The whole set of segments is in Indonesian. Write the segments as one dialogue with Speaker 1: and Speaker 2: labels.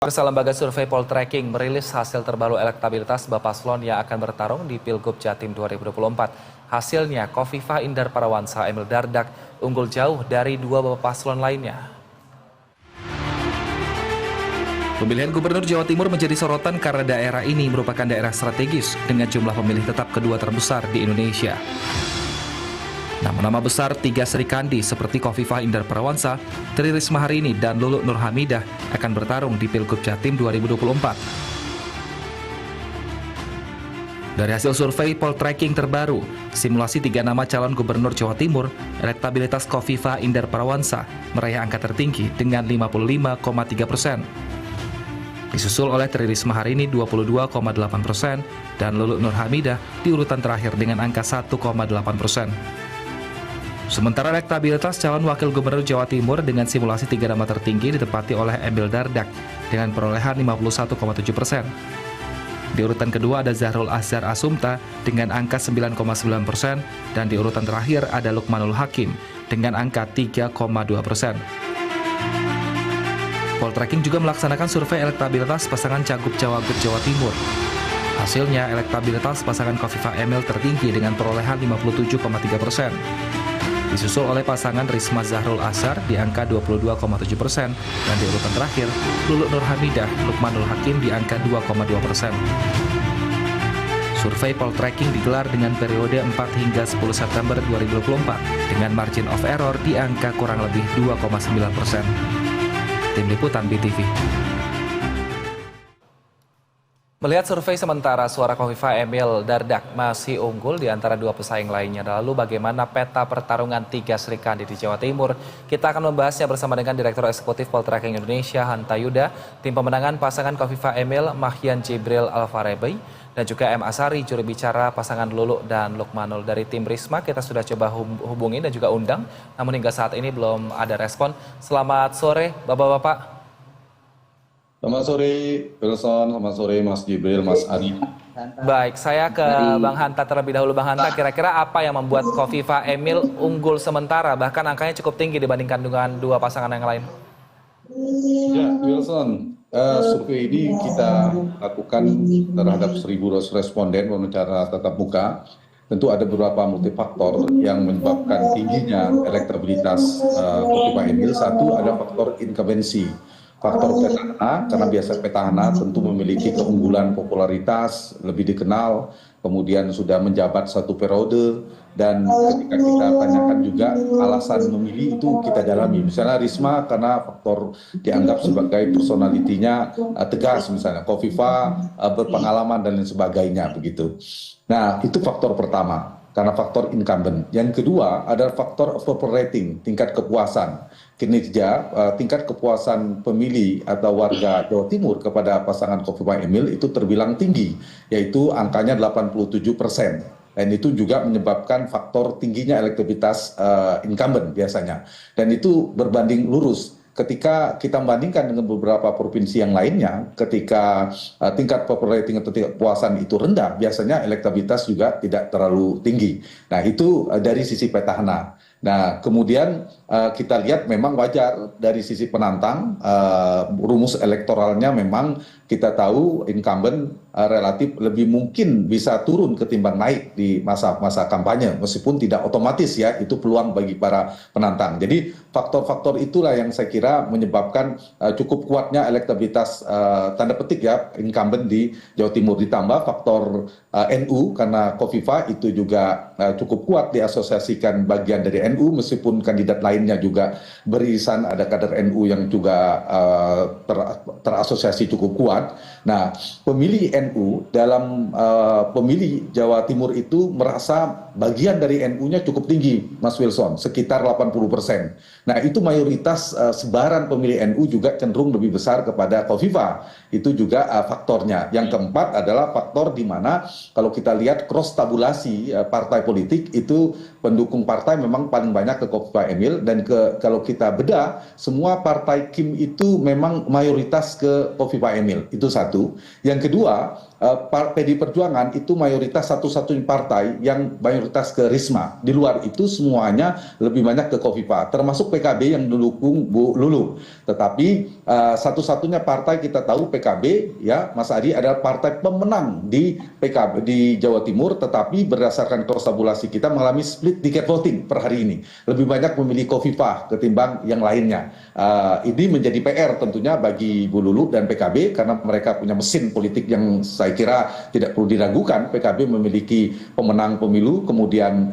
Speaker 1: Pemirsa, lembaga survei Poltreking merilis hasil terbaru elektabilitas Bapak paslon yang akan bertarung di Pilgub Jatim 2024. Hasilnya, Khofifah Indar Parawansa Emil Dardak unggul jauh dari dua Bapak paslon lainnya. Pemilihan Gubernur Jawa Timur menjadi sorotan karena daerah ini merupakan daerah strategis dengan jumlah pemilih tetap kedua terbesar di Indonesia. Nama-nama besar tiga Sri Kandi seperti Khofifah Indar Parawansa, Tri Risma Harini, dan Luluk Nur Hamidah akan bertarung di Pilgub Jatim 2024. Dari hasil survei Poltreking terbaru, simulasi tiga nama calon Gubernur Jawa Timur, elektabilitas Khofifah Indar Parawansa meraih angka tertinggi dengan 55,3%. Disusul oleh Tri Risma Harini 22,8% dan Luluk Nur Hamidah di urutan terakhir dengan angka 1,8%. Sementara elektabilitas calon wakil gubernur Jawa Timur dengan simulasi tiga nama tertinggi ditempati oleh Emil Dardak dengan perolehan 51,7%. Di urutan kedua ada Zahrul Azhar Asumta dengan angka 9,9% dan di urutan terakhir ada Lukmanul Hakim dengan angka 3,2%. Poltreking juga melaksanakan survei elektabilitas pasangan Cagup-Cawagup Jawa Timur. Hasilnya, elektabilitas pasangan Khofifah Emil tertinggi dengan perolehan 57,3%. Disusul oleh pasangan Risma Zahrul Azhar di angka 22,7% dan di urutan terakhir Luluk Nur Hamidah Lukmanul Hakim di angka 2,2%. Survei Poltreking digelar dengan periode 4 hingga 10 September 2024 dengan margin of error di angka kurang lebih 2,9%. Tim Liputan BTV. Melihat survei sementara, suara Khofifah Emil Dardak masih unggul di antara dua pesaing lainnya. Lalu bagaimana peta pertarungan tiga Sri Kandi di Jawa Timur? Kita akan membahasnya bersama dengan Direktur Eksekutif Poltreking Indonesia, Hanta Yuda, tim pemenangan pasangan Khofifah Emil, Mahyan Jibril Alfarebi, dan juga M. Asari, juru bicara pasangan Luluk dan Lukmanul. Dari tim Risma kita sudah coba hubungi dan juga undang, namun hingga saat ini belum ada respon. Selamat sore, Bapak-Bapak.
Speaker 2: Selamat sore, Wilson. Selamat sore, Mas Jibril, Mas Ari.
Speaker 1: Baik, saya ke Bang Hanta terlebih dahulu. Bang Hanta, kira-kira apa yang membuat Khofifah Emil unggul sementara, bahkan angkanya cukup tinggi dibandingkan dengan dua pasangan yang lain?
Speaker 2: Ya, Wilson, survei ini kita lakukan terhadap 1.000 responden wawancara tatap muka. Tentu ada beberapa multifaktor yang menyebabkan tingginya elektabilitas Khofifah Emil. Satu, ada faktor incumbency. Faktor petahana, karena biasa petahana tentu memiliki keunggulan popularitas, lebih dikenal, kemudian sudah menjabat satu periode, dan ketika kita tanyakan juga alasan memilih itu kita dalami. Misalnya Risma karena faktor dianggap sebagai personalitinya tegas, misalnya Khofifah berpengalaman dan lain sebagainya begitu. Nah, itu faktor pertama, karena faktor incumbent. Yang kedua adalah faktor approval rating, tingkat kepuasan kinerja, tingkat kepuasan pemilih atau warga Jawa Timur kepada pasangan Khofifah Emil itu terbilang tinggi, yaitu angkanya 87%. Dan itu juga menyebabkan faktor tingginya elektabilitas incumbent biasanya. Dan itu berbanding lurus. Ketika kita bandingkan dengan beberapa provinsi yang lainnya, ketika tingkat approval rating atau tingkat kepuasan itu rendah, biasanya elektabilitas juga tidak terlalu tinggi. Nah, itu dari sisi petahana. Nah, kemudian kita lihat memang wajar dari sisi penantang, rumus elektoralnya memang kita tahu incumbent relatif lebih mungkin bisa turun ketimbang naik di masa-masa kampanye, meskipun tidak otomatis ya, itu peluang bagi para penantang. Jadi faktor-faktor itulah yang saya kira menyebabkan cukup kuatnya elektabilitas tanda petik ya incumbent di Jawa Timur, ditambah faktor NU karena Khofifah itu juga cukup kuat diasosiasikan bagian dari NU, meskipun kandidat lainnya juga beririsan ada kader NU yang juga terasosiasi cukup kuat. Nah, pemilih NU dalam pemilih Jawa Timur itu merasa bagian dari NU-nya cukup tinggi, Mas Wilson, sekitar 80%. Nah, itu mayoritas sebaran pemilih NU juga cenderung lebih besar kepada Khofifah. Itu juga faktornya. Yang keempat adalah faktor di mana kalau kita lihat cross tabulasi partai politik itu pendukung partai memang paling banyak ke Khofifah Emil, dan kalau kita bedah semua partai Kim itu memang mayoritas ke Khofifah Emil. Itu satu. Yang kedua, PDI Perjuangan itu mayoritas satu-satunya partai yang mayoritas ke Risma. Di luar itu semuanya lebih banyak ke Kofifa, termasuk PKB yang mendukung Bu Lulu. Tetapi satu-satunya partai kita tahu PKB, ya Mas Adi, adalah partai pemenang di PKB di Jawa Timur, tetapi berdasarkan tabulasi kita mengalami split ticket voting per hari ini. Lebih banyak memilih Kofifa ketimbang yang lainnya. Ini menjadi PR tentunya bagi Bu Lulu dan PKB karena mereka punya mesin politik yang saya kira tidak perlu diragukan. PKB memiliki pemenang pemilu, kemudian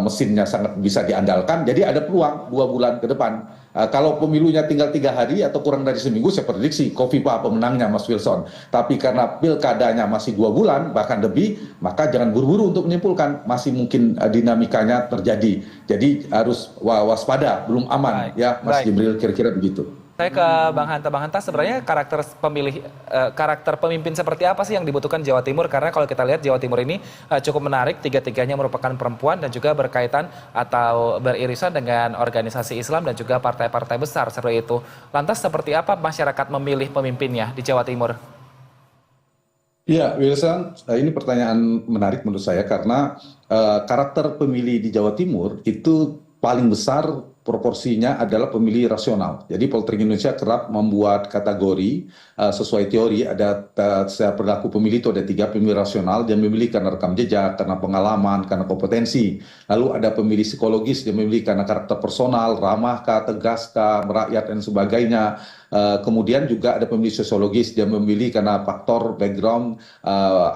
Speaker 2: mesinnya sangat bisa diandalkan. Jadi ada peluang 2 bulan ke depan. Kalau pemilunya tinggal 3 hari atau kurang dari seminggu, saya prediksi Kofifa pemenangnya, Mas Wilson. Tapi karena pilkadanya masih 2 bulan, bahkan lebih, maka jangan buru-buru untuk menyimpulkan. Masih mungkin dinamikanya terjadi. Jadi harus waspada, belum aman.
Speaker 3: Baik.
Speaker 2: Ya, Mas Jibril, kira-kira begitu.
Speaker 3: Saya ke Bang Hanta. Bang Hanta, sebenarnya karakter pemimpin seperti apa sih yang dibutuhkan Jawa Timur? Karena kalau kita lihat Jawa Timur ini cukup menarik, tiga-tiganya merupakan perempuan dan juga berkaitan atau beririsan dengan organisasi Islam dan juga partai-partai besar seperti itu. Lantas seperti apa masyarakat memilih pemimpinnya di Jawa Timur?
Speaker 2: Ya, Wilson, ini pertanyaan menarik menurut saya karena karakter pemilih di Jawa Timur itu paling besar proporsinya adalah pemilih rasional. Jadi Poltreking Indonesia kerap membuat kategori sesuai teori, ada perilaku pemilih itu ada 3 pemilih rasional, dia memilih karena rekam jejak, karena pengalaman, karena kompetensi. Lalu ada pemilih psikologis, dia memilih karena karakter personal, ramahkah, tegaskah, merakyat dan sebagainya. Kemudian juga ada pemilih sosiologis, dia memilih karena faktor background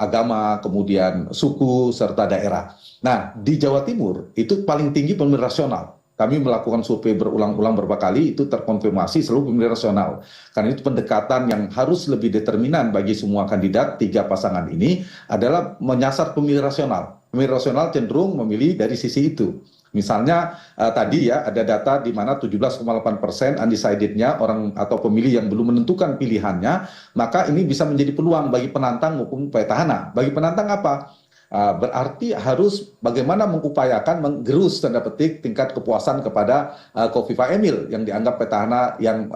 Speaker 2: agama, kemudian suku, serta daerah. Nah, di Jawa Timur itu paling tinggi pemilih rasional. Kami melakukan survei berulang-ulang beberapa kali, itu terkonfirmasi selalu pemilih rasional. Karena itu pendekatan yang harus lebih determinan bagi semua kandidat, 3 pasangan ini adalah menyasar pemilih rasional. Pemilih rasional cenderung memilih dari sisi itu. Misalnya tadi ya ada data di mana 17,8% undecided-nya orang atau pemilih yang belum menentukan pilihannya, maka ini bisa menjadi peluang bagi penantang maupun petahana. Bagi penantang apa? Berarti harus bagaimana mengupayakan menggerus tanda petik tingkat kepuasan kepada Kofifa Emil yang dianggap petahana yang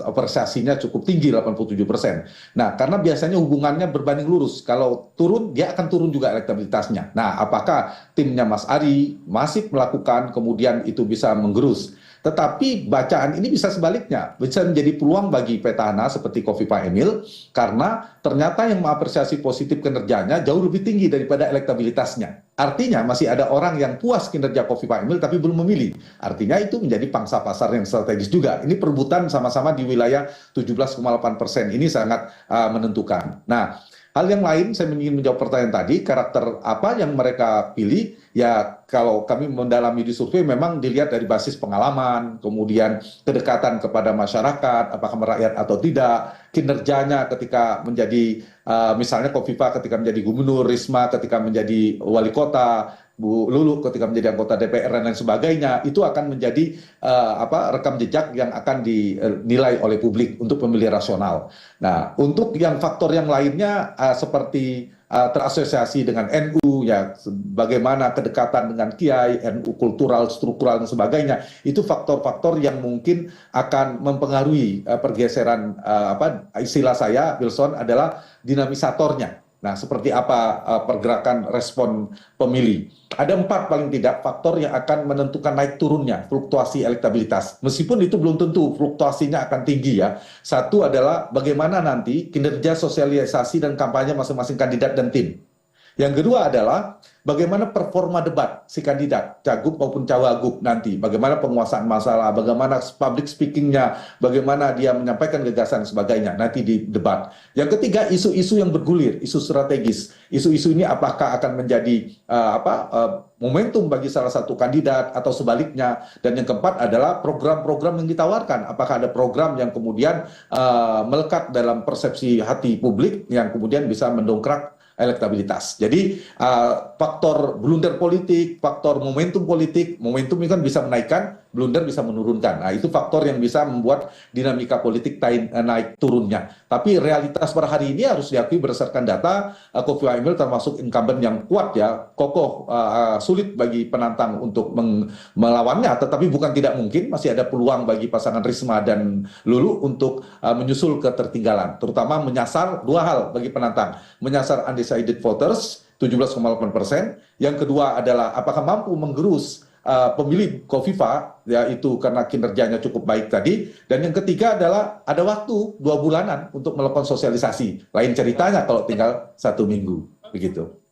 Speaker 2: apresiasinya cukup tinggi 87%. Nah, karena biasanya hubungannya berbanding lurus. Kalau turun dia akan turun juga elektabilitasnya. Nah, apakah timnya Mas Ari masih melakukan kemudian itu bisa menggerus? Tetapi bacaan ini bisa sebaliknya, bisa menjadi peluang bagi petahana seperti Kofifa Emil karena ternyata yang mengapresiasi positif kinerjanya jauh lebih tinggi daripada elektabilitasnya. Artinya masih ada orang yang puas kinerja Kofifa Emil tapi belum memilih. Artinya itu menjadi pangsa pasar yang strategis juga. Ini perebutan sama-sama di wilayah 17,8% ini sangat menentukan. Nah, hal yang lain, saya ingin menjawab pertanyaan tadi, karakter apa yang mereka pilih, ya kalau kami mendalami di survei memang dilihat dari basis pengalaman, kemudian kedekatan kepada masyarakat, apakah merakyat atau tidak, kinerjanya ketika menjadi, misalnya Kofifa ketika menjadi gubernur, Risma ketika menjadi wali kota, Bu Lulu ketika menjadi anggota DPR dan lain sebagainya, itu akan menjadi rekam jejak yang akan dinilai oleh publik untuk pemilih rasional. Nah, untuk yang faktor yang lainnya seperti terasosiasi dengan NU, ya bagaimana kedekatan dengan Kiai, NU kultural, struktural dan sebagainya, itu faktor-faktor yang mungkin akan mempengaruhi pergeseran istilah saya, Wilson, adalah dinamisatornya. Nah, seperti apa pergerakan respon pemilih? Ada 4 paling tidak faktor yang akan menentukan naik turunnya fluktuasi elektabilitas. Meskipun itu belum tentu fluktuasinya akan tinggi ya. Satu adalah bagaimana nanti kinerja sosialisasi dan kampanye masing-masing kandidat dan tim. Yang kedua adalah bagaimana performa debat si kandidat, cagup maupun cawagup nanti. Bagaimana penguasaan masalah, bagaimana public speaking-nya, bagaimana dia menyampaikan gagasan dan sebagainya nanti di debat. Yang ketiga, isu-isu yang bergulir, isu strategis. Isu-isu ini apakah akan menjadi momentum bagi salah satu kandidat atau sebaliknya. Dan yang keempat adalah program-program yang ditawarkan. Apakah ada program yang kemudian melekat dalam persepsi hati publik yang kemudian bisa mendongkrak elektabilitas. Jadi faktor blunder politik, faktor momentum politik, momentum ini kan bisa menaikkan, blunder bisa menurunkan. Nah, itu faktor yang bisa membuat dinamika politik naik turunnya. Tapi realitas per hari ini harus diakui berdasarkan data, Kofifa Emil termasuk incumbent yang kuat ya, kokoh, sulit bagi penantang untuk melawannya, tetapi bukan tidak mungkin, masih ada peluang bagi pasangan Risma dan Lulu untuk menyusul ketertinggalan, terutama menyasar dua hal bagi penantang, menyasar undecided voters 17,8%. Yang kedua adalah apakah mampu menggerus pemilih Kofifa, yaitu karena kinerjanya cukup baik tadi. Dan yang ketiga adalah ada waktu 2 bulanan untuk melakukan sosialisasi. Lain ceritanya kalau tinggal 1 minggu, begitu.